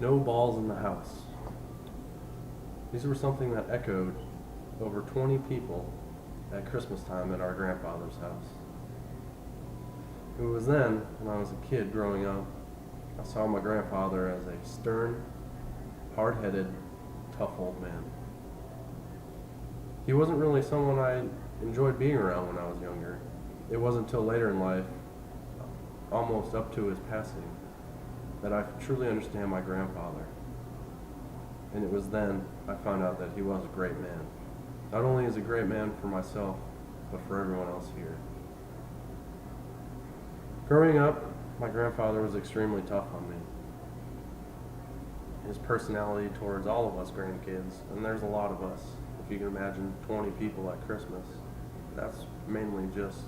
No balls in the house. These were something that echoed over 20 people at Christmas time at our grandfather's house. It was then, when I was a kid growing up, I saw my grandfather as a stern, hard-headed, tough old man. He wasn't really someone I enjoyed being around when I was younger. It wasn't until later in life, almost up to his passing, that I truly understand my grandfather. And it was then I found out that he was a great man. Not only is he a great man for myself, but for everyone else here. Growing up, my grandfather was extremely tough on me. His personality towards all of us grandkids, and there's a lot of us. If you can imagine 20 people at Christmas, that's mainly just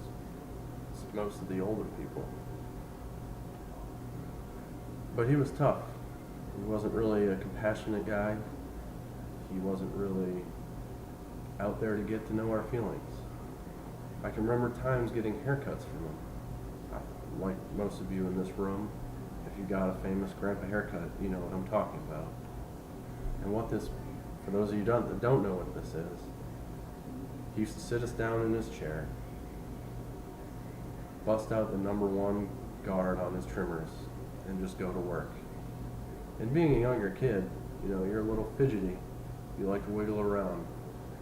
most of the older people. But he was tough. He wasn't really a compassionate guy. He wasn't really out there to get to know our feelings. I can remember times getting haircuts from him. Like most of you in this room, if you got a famous grandpa haircut, you know what I'm talking about. And what this, for those of you that don't know what this is, he used to sit us down in his chair, bust out the number one guard on his trimmers, and just go to work. And being a younger kid, you know, you're a little fidgety. You like to wiggle around.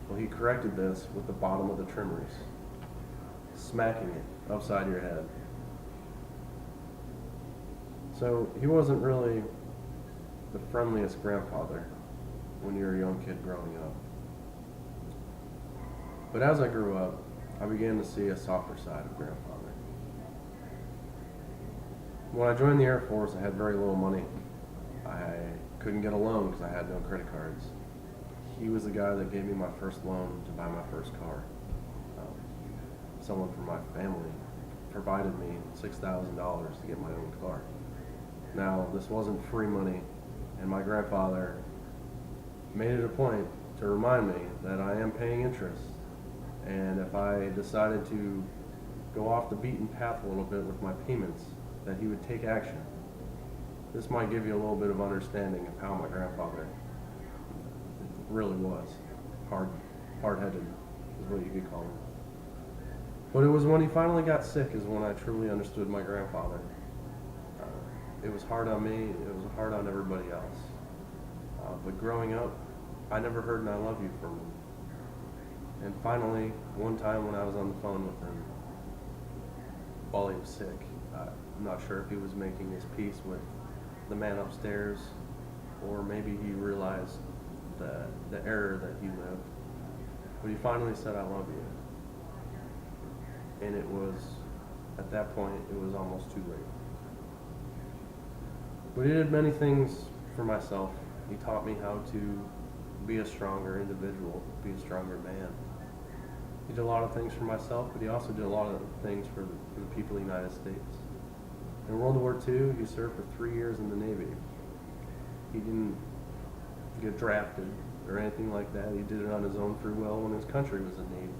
Well, he corrected this with the bottom of the trimmers, smacking it upside your head. So he wasn't really the friendliest grandfather when you're a young kid growing up. But as I grew up, I began to see a softer side of grandfather. When I joined the Air Force, I had very little money. I couldn't get a loan because I had no credit cards. He was the guy that gave me my first loan to buy my first car. Someone from my family provided me $6,000 to get my own car. Now, this wasn't free money, and my grandfather made it a point to remind me that I am paying interest, and if I decided to go off the beaten path a little bit with my payments, that he would take action. This might give you a little bit of understanding of how my grandfather really was. Hard-headed is what you could call him. But it was when he finally got sick is when I truly understood my grandfather. It was hard on me, it was hard on everybody else. But growing up, I never heard an I love you from him. And finally, one time when I was on the phone with him, while he was sick, I'm not sure if he was making his peace with the man upstairs, or maybe he realized the error that he lived. But he finally said, I love you. And it was, at that point, it was almost too late. But he did many things for myself. He taught me how to be a stronger individual, be a stronger man. He did a lot of things for myself, but he also did a lot of things for the people of the United States. In World War II, he served for 3 years in the Navy. He didn't get drafted or anything like that. He did it on his own free will when his country was in need.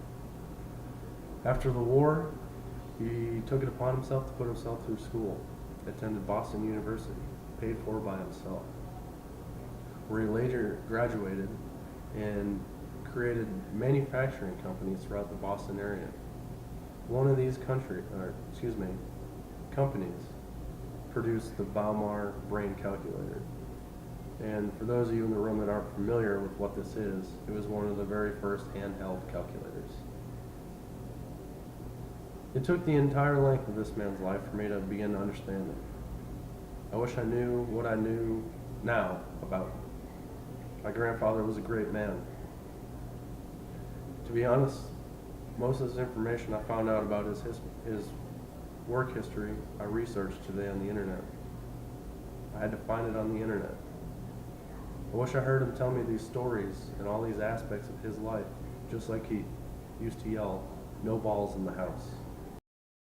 After the war, he took it upon himself to put himself through school, attended Boston University, paid for by himself, where he later graduated and created manufacturing companies throughout the Boston area. One of these companies produced the Valmar brain calculator. And for those of you in the room that aren't familiar with what this is, it was one of the very first handheld calculators. It took the entire length of this man's life for me to begin to understand it. I wish I knew what I knew now about him. My grandfather was a great man. To be honest, most of this information I found out about his work history, I researched today on the internet. I had to find it on the internet. I wish I heard him tell me these stories and all these aspects of his life, just like he used to yell, "No balls in the house."